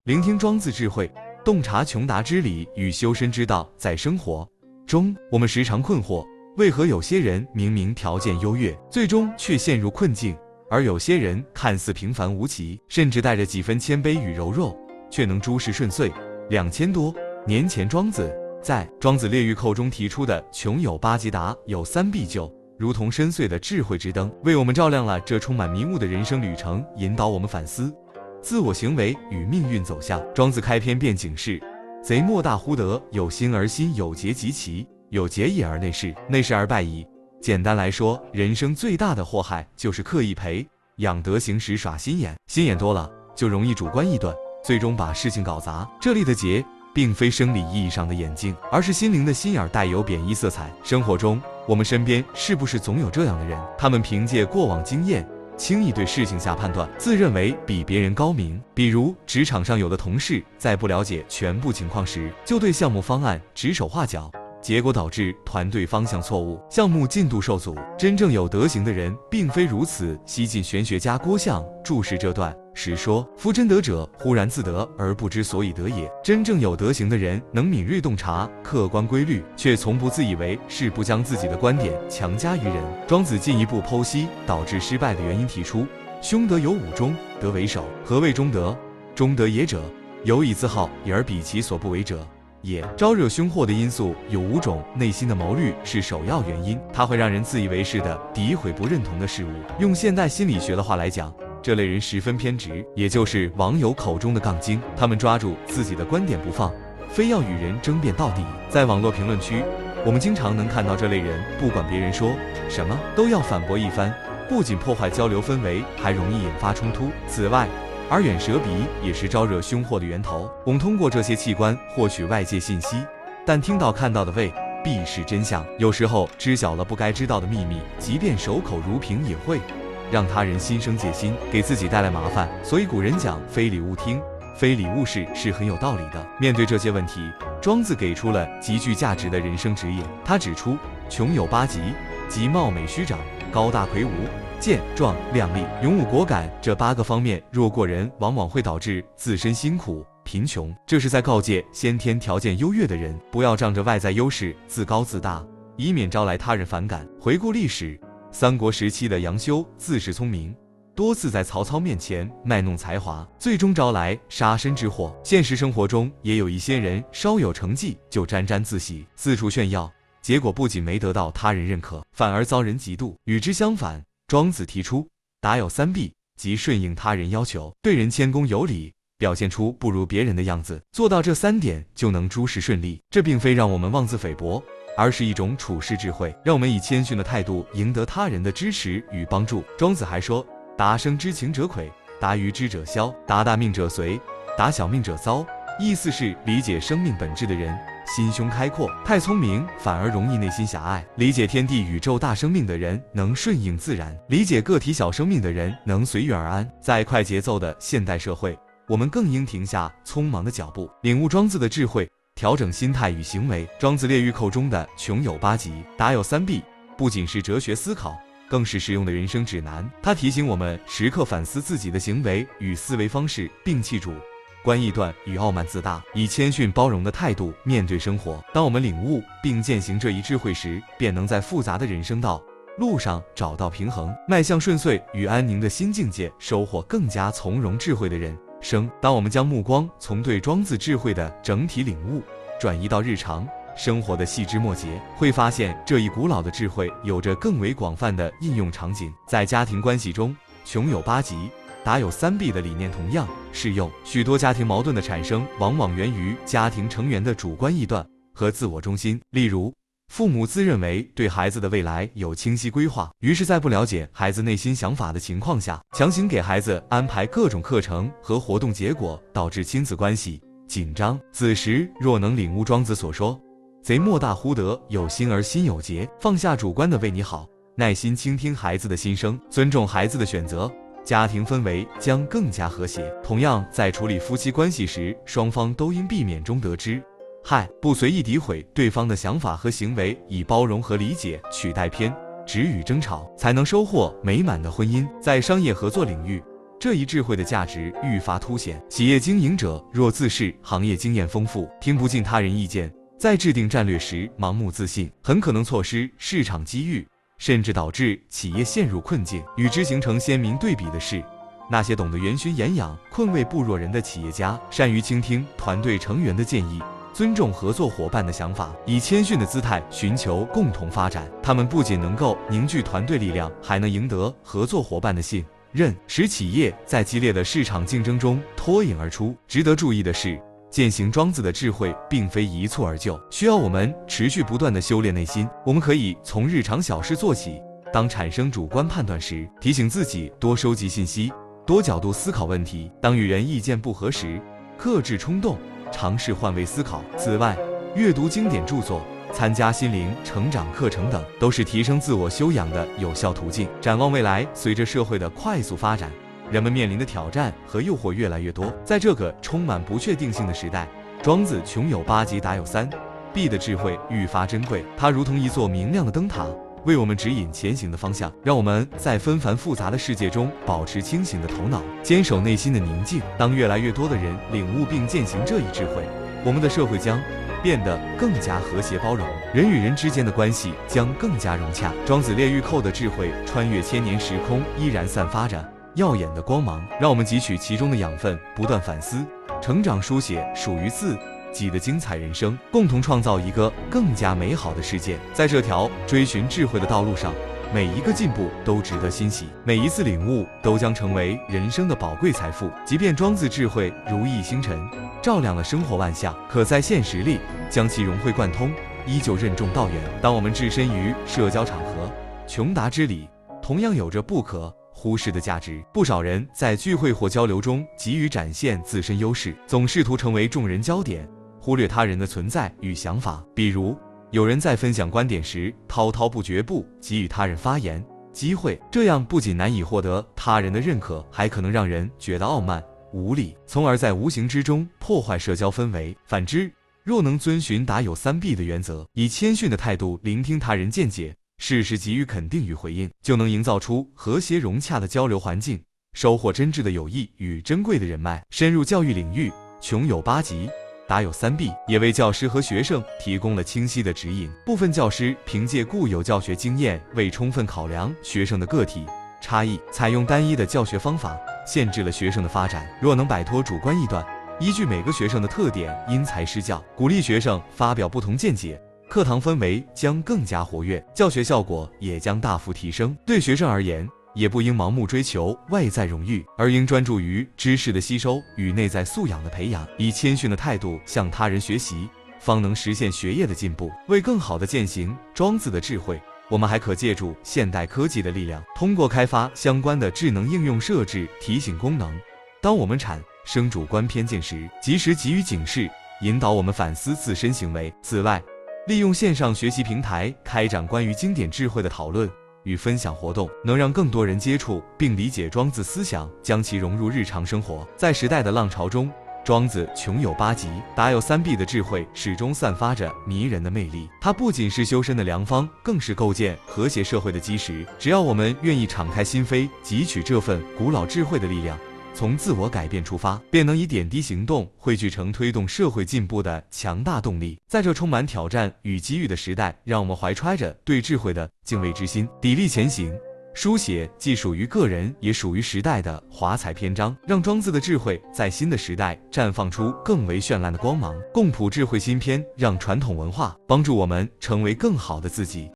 聆听庄子智慧，洞察穷达之理与修身之道。在生活中，我们时常困惑，为何有些人明明条件优越，最终却陷入困境，而有些人看似平凡无奇，甚至带着几分谦卑与柔弱，却能诸事顺遂。2000多年前，庄子在《庄子列御寇》中提出的穷有八吉，达有三必救，如同深邃的智慧之灯，为我们照亮了这充满迷雾的人生旅程，引导我们反思自我行为与命运走向。庄子开篇便警示：贼莫大乎得，有心而心，有节及其，有节也而内事，内事而败矣。简单来说，人生最大的祸害就是刻意培养德行时耍心眼，心眼多了就容易主观臆断，最终把事情搞砸。这里的节并非生理意义上的眼镜，而是心灵的心眼，带有贬义色彩。生活中，我们身边是不是总有这样的人？他们凭借过往经验，轻易对事情下判断，自认为比别人高明。比如职场上有的同事，在不了解全部情况时，就对项目方案指手画脚，结果导致团队方向错误，项目进度受阻。真正有德行的人并非如此。西晋玄学家郭象注释这段时说：夫真德者，忽然自得而不知所以得也。真正有德行的人能敏锐洞察客观规律，却从不自以为是，不将自己的观点强加于人。庄子进一步剖析导致失败的原因，提出凶德有五中，德为首。何谓中德？中德也者，有以自好而比其所不为者也。招惹凶祸的因素有5种，内心的谋虑是首要原因，它会让人自以为是的诋毁不认同的事物。用现代心理学的话来讲，这类人十分偏执，也就是网友口中的杠精。他们抓住自己的观点不放，非要与人争辩到底。在网络评论区，我们经常能看到这类人，不管别人说什么都要反驳一番，不仅破坏交流氛围，还容易引发冲突。此外，耳远舌鼻也是招惹凶祸的源头。我们通过这些器官获取外界信息，但听到看到的未必是真相。有时候知晓了不该知道的秘密，即便守口如瓶，也会让他人心生戒心，给自己带来麻烦。所以古人讲非礼勿听，非礼勿视是很有道理的。面对这些问题，庄子给出了极具价值的人生指引。他指出，穷有8吉，即貌美虚长、高大魁梧、健壮靓丽、勇武果敢。这8个方面若过人，往往会导致自身辛苦贫穷。这是在告诫先天条件优越的人，不要仗着外在优势自高自大，以免招来他人反感。回顾历史，三国时期的杨修自恃聪明，多次在曹操面前卖弄才华，最终招来杀身之祸。现实生活中也有一些人稍有成绩就沾沾自喜，四处炫耀，结果不仅没得到他人认可，反而遭人嫉妒。与之相反，庄子提出达有3必，即顺应他人要求，对人谦恭有礼，表现出不如别人的样子。做到这3点就能诸事顺利。这并非让我们妄自菲薄，而是一种处世智慧，让我们以谦逊的态度赢得他人的支持与帮助。庄子还说：达生之情者愧，达于知者消，达大命者随，达小命者遭。意思是理解生命本质的人心胸开阔，太聪明反而容易内心狭隘。理解天地宇宙大生命的人能顺应自然，理解个体小生命的人能随遇而安。在快节奏的现代社会，我们更应停下匆忙的脚步，领悟庄子的智慧，调整心态与行为。庄子列御寇中的穷有8吉，达有3必，不仅是哲学思考，更是实用的人生指南。他提醒我们时刻反思自己的行为与思维方式，摒弃主观臆断与傲慢自大，以谦逊包容的态度面对生活。当我们领悟并践行这一智慧时，便能在复杂的人生道路上找到平衡，迈向顺遂与安宁的新境界，收获更加从容智慧的人生。当我们将目光从对庄子智慧的整体领悟转移到日常生活的细枝末节，会发现这一古老的智慧有着更为广泛的应用场景。在家庭关系中，穷有8吉，达有3必的理念同样适用。许多家庭矛盾的产生，往往源于家庭成员的主观臆断和自我中心。例如，父母自认为对孩子的未来有清晰规划，于是在不了解孩子内心想法的情况下，强行给孩子安排各种课程和活动，结果导致亲子关系紧张。此时若能领悟庄子所说贼莫大乎得，有心而心有节，放下主观的为你好，耐心倾听孩子的心声，尊重孩子的选择，家庭氛围将更加和谐。同样，在处理夫妻关系时，双方都应避免中得之害，不随意诋毁对方的想法和行为，以包容和理解取代偏执与争吵，才能收获美满的婚姻。在商业合作领域，这一智慧的价值愈发凸显。企业经营者若自恃行业经验丰富，听不进他人意见，在制定战略时盲目自信，很可能错失市场机遇，甚至导致企业陷入困境。与之形成鲜明对比的是，那些懂得元熏研养、困味不若人的企业家，善于倾听团队成员的建议，尊重合作伙伴的想法，以谦逊的姿态寻求共同发展。他们不仅能够凝聚团队力量，还能赢得合作伙伴的信任，使企业在激烈的市场竞争中脱颖而出。值得注意的是，践行庄子的智慧并非一蹴而就，需要我们持续不断的修炼内心。我们可以从日常小事做起，当产生主观判断时，提醒自己多收集信息，多角度思考问题；当与人意见不合时，克制冲动，尝试换位思考。此外，阅读经典著作、参加心灵成长课程等，都是提升自我修养的有效途径。展望未来，随着社会的快速发展，人们面临的挑战和诱惑越来越多。在这个充满不确定性的时代，庄子穷有八极，达有三必的智慧愈发珍贵。它如同一座明亮的灯塔，为我们指引前行的方向，让我们在纷繁复杂的世界中保持清醒的头脑，坚守内心的宁静。当越来越多的人领悟并践行这一智慧，我们的社会将变得更加和谐包容，人与人之间的关系将更加融洽。庄子列玉寇的智慧穿越千年时空，依然散发着耀眼的光芒，让我们汲取其中的养分，不断反思、成长，书写属于自己的精彩人生，共同创造一个更加美好的世界。在这条追寻智慧的道路上，每一个进步都值得欣喜，每一次领悟都将成为人生的宝贵财富。即便庄子智慧如一星辰，照亮了生活万象，可在现实里将其融会贯通，依旧任重道远。当我们置身于社交场合，穷达之理同样有着不可忽视的价值。不少人在聚会或交流中急于展现自身优势，总试图成为众人焦点，忽略他人的存在与想法。比如，有人在分享观点时滔滔不绝，不给予他人发言机会，这样不仅难以获得他人的认可，还可能让人觉得傲慢无礼，从而在无形之中破坏社交氛围。反之，若能遵循达有三必的原则，以谦逊的态度聆听他人见解，适时给予肯定与回应，就能营造出和谐融洽的交流环境，收获真挚的友谊与珍贵的人脉。深入教育领域，穷有八极，达有三必，也为教师和学生提供了清晰的指引。部分教师凭借固有教学经验，未充分考量学生的个体差异，采用单一的教学方法，限制了学生的发展。若能摆脱主观臆断，依据每个学生的特点因材施教，鼓励学生发表不同见解，课堂氛围将更加活跃，教学效果也将大幅提升。对学生而言，也不应盲目追求外在荣誉，而应专注于知识的吸收与内在素养的培养，以谦逊的态度向他人学习，方能实现学业的进步。为更好地践行庄子的智慧，我们还可借助现代科技的力量，通过开发相关的智能应用设置提醒功能，当我们产生主观偏见时，及时给予警示，引导我们反思自身行为。此外，利用线上学习平台开展关于经典智慧的讨论与分享活动，能让更多人接触并理解庄子思想，将其融入日常生活。在时代的浪潮中，庄子穷有八极，达有三必的智慧始终散发着迷人的魅力。它不仅是修身的良方，更是构建和谐社会的基石。只要我们愿意敞开心扉，汲取这份古老智慧的力量，从自我改变出发，便能以点滴行动汇聚成推动社会进步的强大动力。在这充满挑战与机遇的时代，让我们怀揣着对智慧的敬畏之心，砥砺前行，书写既属于个人也属于时代的华彩篇章，让庄子的智慧在新的时代绽放出更为绚烂的光芒。共谱智慧新篇，让传统文化帮助我们成为更好的自己。